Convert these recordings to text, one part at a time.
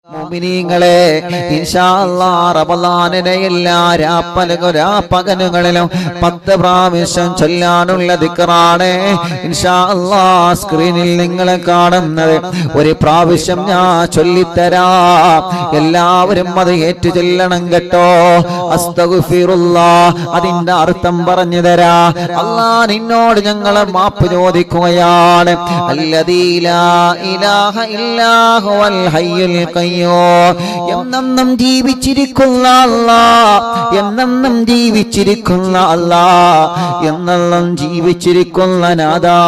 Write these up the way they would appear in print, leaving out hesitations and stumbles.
മുഅ്മിനീങ്ങളെ ഇൻഷാ അല്ലാഹ് റമളാനിലെ എല്ലാ രാപ്പകലുകളിലും 10 പ്രാവശ്യം ചൊല്ലാനുള്ള ദിക്റാണ് ഇൻഷാ അല്ലാഹ്. സ്ക്രീനിൽ നിങ്ങൾ കാണുന്നത് ഒരു പ്രാവശ്യം ഞാൻ ചൊല്ലിത്തരാം, എല്ലാവരും അത് ഏറ്റു ചൊല്ലണം കേട്ടോ. അസ്തഗ്ഫിറുല്ലാഹ്, അതിന്റെ അർത്ഥം പറഞ്ഞു തരാ. അല്ലാഹ് നിന്നോട് ഞങ്ങൾ മാപ്പ് ചോദിക്കുകയാണ്. അല്ലദീ ലാ ഇലാഹ ഇല്ലാ ഹുവൽ ഹയ്യുൽ ഖയ്യൂം, എന്നെന്നും ജീവിച്ചിരിക്കുന്ന അല്ലാഹ്, എന്നെന്നും ജീവിച്ചിരിക്കുന്ന അല്ലാഹ്, എന്നെന്നും ജീവിച്ചിരിക്കുന്ന നാഥാ.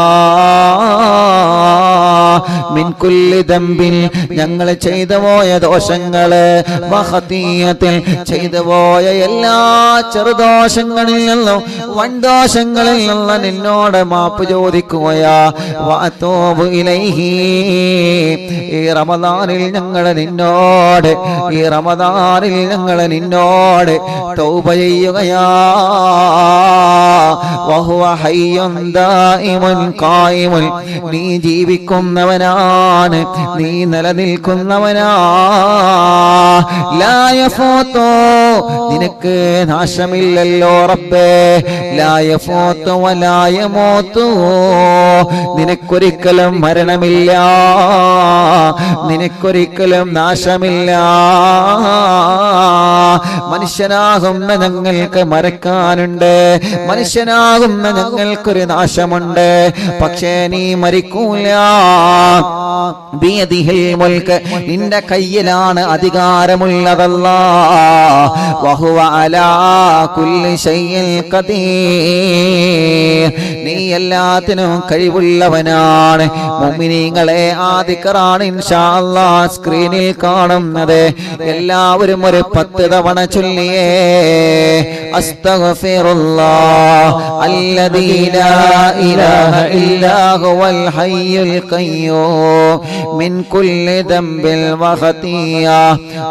മിൻ കുല്ലി ദംബിൻ, ഞങ്ങൾ ചെയ്തു പോയ ദോഷങ്ങള്, വഖതിയത്തിൽ ചെയ്തു പോയ എല്ലാ ചെറുദോഷങ്ങളിൽ നിന്നും വൻദോഷങ്ങളിൽ നിന്നും നിന്നോട് മാപ്പ് ചോദിക്കുകയാ. വഅതൂബു ഇലൈഹി, ഈ റമളാനിൽ ഞങ്ങൾ നിന്നോട്, ഈ റമളാനിൽ ഞങ്ങൾ നിന്നോട് തൗബ ചെയ്യുകയാ. വഹുവ ഹയ്യുൻ ദായിമുൻ ഖായിമുൻ, നീ ജീവിക്കുന്നവനാണ്, നീ നിലനിൽക്കുന്നവനാ. ലാ യഫൂതു, നിനക്ക് നാശമില്ലല്ലോ റബ്ബേ. ലാ യഫൂതു വലാ യമൂതു, നിനക്കൊരിക്കലും മരണമില്ല, നിനക്കൊരിക്കലും നാശമില്ല. മനുഷ്യനാകുന്ന ഞങ്ങൾക്ക് മരക്കാനുണ്ട്, മനുഷ്യനാകുന്ന ഞങ്ങൾക്കൊരു നാശമുണ്ട്, പക്ഷേ നീ മരിക്കൂല. ബിയദിഹിൽ മുൽക്ക്, നിന്റെ കയ്യിലാണ് അധികാരമുള്ളതല്ലാഹ്. വഹുവ അലാ കുല്ലി ശൈഇൻ ഖദീർ, നീ എല്ലാത്തിനും കഴിവുള്ളവനാണ്. മുഅ്മിനീങ്ങളെ, ആ ദിക്റാണ് ഇൻഷാ അല്ലാഹ് സ്ക്രീനിൽ കാണുന്നത്. എല്ലാവരും ഒരു 10 തവണ ചൊല്ലിയേ. അസ്തഗ്ഫിറുല്ലാഹ് അല്ലദീ ലാ ഇലാഹ ഇല്ലാ ഹുവൽ ഹയ്യുൽ ഖയ്യൂം മിൻ കുല്ലി ദംബിൻ വഖതിയ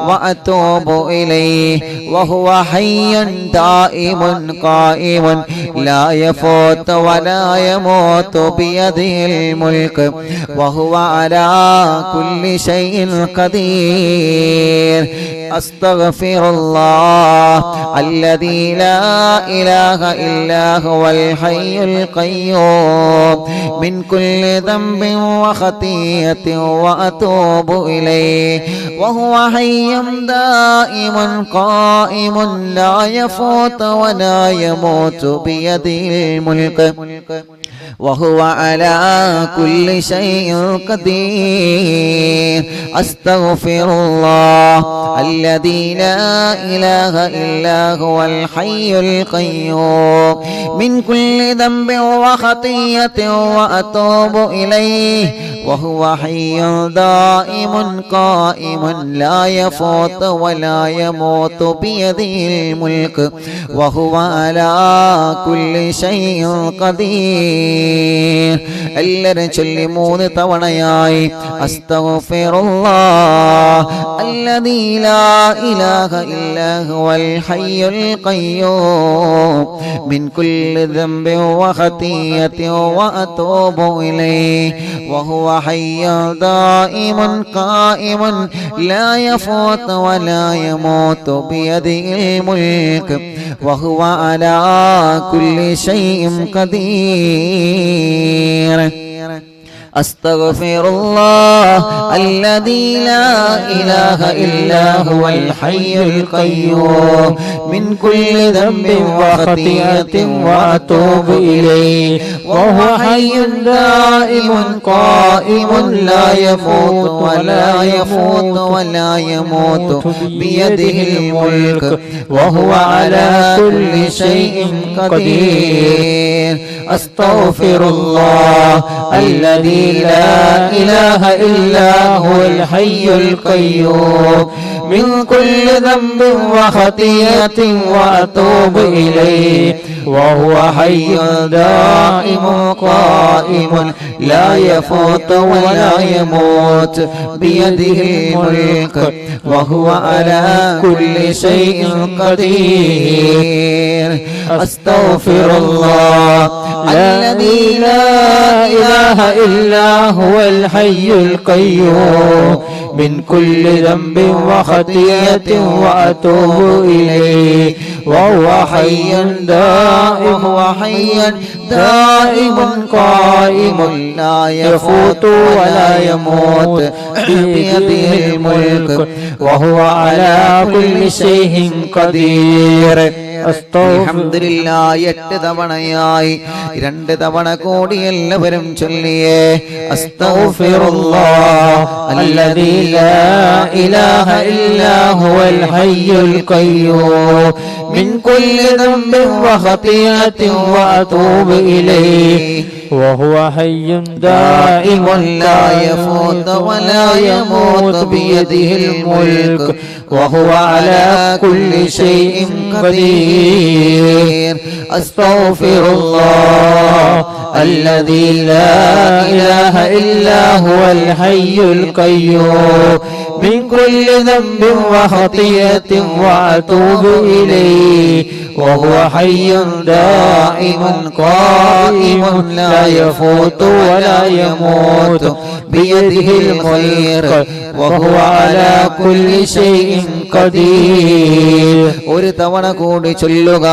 വഅതൂബു ഇലൈഹി വഹുവ ഹയ്യുൻ ദായിമുൻ ഖായിമുൻ ലാ യഫൂതു വലാ യമൂതു ബിയദിഹിൽ മുൽക്ക് വഹുവ അലാ കുല്ലി ശൈഇൻ ഖദീർ. അസ്തഗ്ഫിറുല്ലാഹ് അല്ലദീ ലാ ഇലാഹ ഇല്ലാ ഹുവൽ ഹയ്യുൽ ഖയ്യൂം മിൻ കുല്ലി ദംബിൻ വഖതിയത്തിൻ വഅതൂബു ഇലൈഹി വഹുവ ഹയ്യുൻ ദായിമുൻ ഖായിമുൻ ലാ യഫൂതു വലാ യമൂതു ബിയദിഹിൽ മുൽക്ക് وهو على كل شيء قدير. أستغفر الله الذي لا إله إلا هو الحي القيوم من كل ذنب وخطيئة وأتوب إليه وهو حي دائم قائم لا يفوت ولا يموت بيده الملك وهو على كل شيء قدير. എല്ലാവരും ചൊല്ലി 3 തവണയായി. അസ്തഗ്ഫിറുല്ലാഹ് അല്ലദീ ലാ ഇലാഹ ഇല്ലാ ഹുവൽ ഹയ്യുൽ ഖയ്യൂം മിൻ കുല്ലി ദംബിൻ വഖതിയത്തിൻ വഅതൂബു ഇലൈഹി വഹുവ ഹയ്യുൻ ദായിമുൻ ഖായിമുൻ ലാ യഫൂതു വലാ യമൂതു ബിയദിഹിൽ മുൽക്ക് വഹുവ അലാ കുല്ലി ശൈഇൻ ഖദീർ. أستغفر الله الذي لا إله إلا هو الحي القيوم من كل ذنب وخطيئة وأتوب إليه وهو حي دائم قائم لا يفوت ولا يفوت ولا يموت بيده الملك وهو على كل شيء قدير. أستغفر الله الذي لا إله إلا هو الحي القيوم من كل ذنب وخطيئة وأتوب إليه وهو حي دائم قائم لا يفوت ولا يموت بيده الملك وهو على كل شيء قدير. أستغفر الله الذي لا إله إلا هو الحي القيوم من كل ذنب وخطيئة وأتوب إليه وهو حي دائم قائم لا يفوت ولا يموت بيده الملك وهو على كل شيء قدير അൽഹംദുലില്ലാഹ് 8 തവണയായി 2 തവണ കൂടി എല്ലാവരും ചൊല്ലിയേ അസ്തഗ്ഫിറുല്ലാഹ് അല്ലദീ ലാ ഇലാഹ ഇല്ലാ ഹുവൽ ഹയ്യുൽ ഖയ്യൂം മിൻ കുല്ലി ദംബിൻ വഖതിയത്തിൻ വഅതൂബു ഇലൈഹി وهو حي دائم لا يفوت ولا يموت بيده الملك وهو على كل شيء قدير أستغفر الله الذي لا إله إلا هو الحي القيوم من كل ذنب وخطيئة وأتوب إليه وهو حي دائم قائم لا يفوت ولا يموت بيده الخير وهو على كل شيء قدير ഒരു തവണ കൂടി ചൊല്ലുക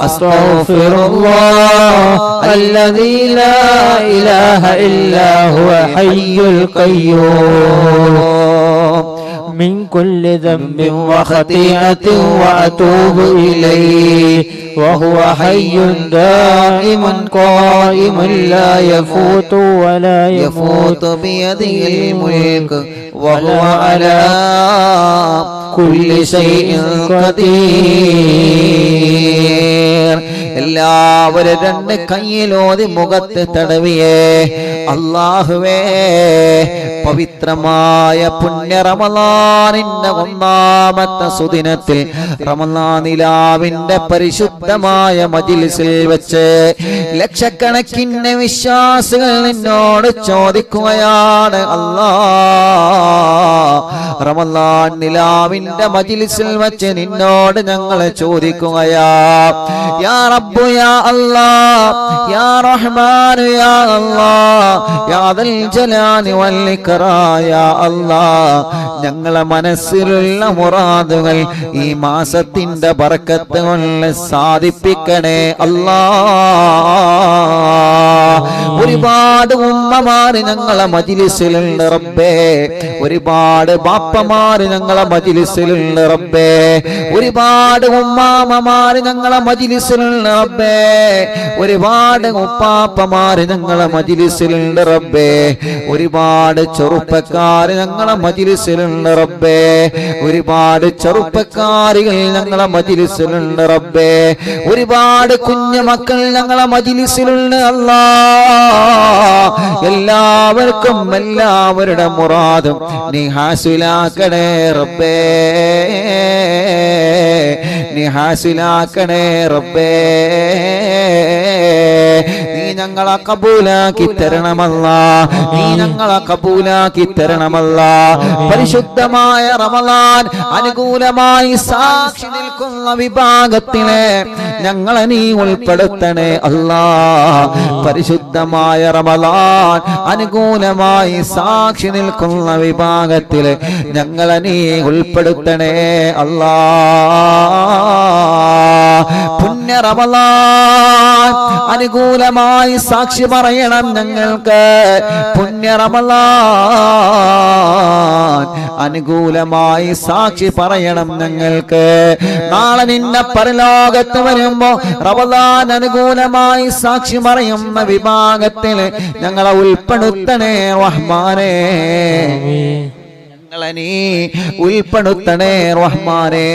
അസ്തഗ്ഫിറുല്ലാഹ് الذي لا إله إلا هو حي القيوم من كل ذنب وخطيئة وأتوب إليه وهو حي دائم قائم لا يفوت ولا يموت بيده الملك وهو على كل شيء قدير എല്ലാവരും 2 കൈയിലോതി മുഖത്ത് തടവിയേ അല്ലാഹുവേ പവിത്രമായ പുണ്യ റമളാനിന്റെ 1ാമത്തെ സുദിനത്തിൽ റമളാൻ നിലാവിന്റെ പരിശുദ്ധമായ മജ്‌ലിസിൽ വെച്ച് ലക്ഷക്കണക്കിന് വിശ്വാസികൾ നിന്നോട് ചോദിക്കുകയാണ് അല്ലാഹ് റമളാൻ നിലാവിന്റെ മജ്‌ലിസിൽ വെച്ച് നിന്നോട് ഞങ്ങൾ ചോദിക്കുകയാ യാ റബ്ബു യാ അല്ലാഹ് യാ റഹ്മാൻ യാ അല്ലാഹ് യാ ദൽ ജലാലി വൽ ഇക്റാം യാ അല്ലാഹ് ഞങ്ങളെ മനസ്സിലുള്ള മുറാദുകൾ ഈ മാസത്തിന്റെ ബർക്കത്ത് കൊണ്ട് സാധിപ്പിക്കണേ അല്ലാഹ് ഒരുപാട് ഉമ്മമാര് ഞങ്ങളെ മജ്‌ലിസിലുണ്ട് റബ്ബേ ഒരുപാട് ബാപ്പമാര് ഞങ്ങളെ മജ്‌ലിസിലുണ്ട് റബ്ബേ ഒരുപാട് ഉമ്മാമമാര് ഞങ്ങളെ മജ്‌ലിസിലുണ്ട് റബ്ബേ ഒരുപാട് ഉപ്പാപ്പമാര് ഞങ്ങളെ മജ്‌ലിസിലുണ്ട് റബ്ബേ ഒരുപാട് ചെറുപ്പക്കാര് ഞങ്ങളെ മജ്‌ലിസിലുണ്ട് റബ്ബേ ഒരുപാട് ചെറുപ്പക്കാരികൾ ഞങ്ങളെ മജ്‌ലിസിലുണ്ട് റബ്ബേ ഒരുപാട് കുഞ്ഞു മക്കൾ ഞങ്ങളെ മജ്‌ലിസിലുണ്ട് അല്ലാഹ് എല്ലാവർക്കും എല്ലാവരുടെ മുറാദും നീ ഹാസിലാക്കണേ റബ്ബേ നീ ഹാസിലാക്കണേ റബ്ബേ നീ ഞങ്ങളെ കബൂലാക്കി തരണമല്ലാഹ് നീ ഞങ്ങളെ കബൂലാക്കി തരണമല്ലാഹ് പരിശുദ്ധമായ റമളാൻ അനുകൂലമായി സാക്ഷി നിൽക്കുന്ന വിഭാഗത്തിലെ ഞങ്ങളെ നീ ഉൾപ്പെടുത്തണേ അല്ലാഹ് പരിശുദ്ധമായ റമളാൻ അനുകൂലമായി സാക്ഷി നിൽക്കുന്ന വിഭാഗത്തിലെ ഞങ്ങളെ നീ ഉൾപ്പെടുത്തണേ അല്ലാഹ് പുണ്യ റമളാൻ അനുകൂലമായി സാക്ഷി പറയണം ഞങ്ങൾക്ക് പുണ്യ റമളാൻ അനുകൂലമായി സാക്ഷി പറയണം ഞങ്ങൾക്ക് നാളെ നിന്നെ പരലോകത്ത് വരുമ്പോ റമളാൻ അനുകൂലമായി സാക്ഷി പറയുന്ന വിഭാഗത്തിൽ ഞങ്ങളെ ഉൾപ്പെടുത്തണേ റഹ്മാനേ ഞങ്ങളെ നീ ഉൾപ്പെടുത്തണേ റഹ്മാനേ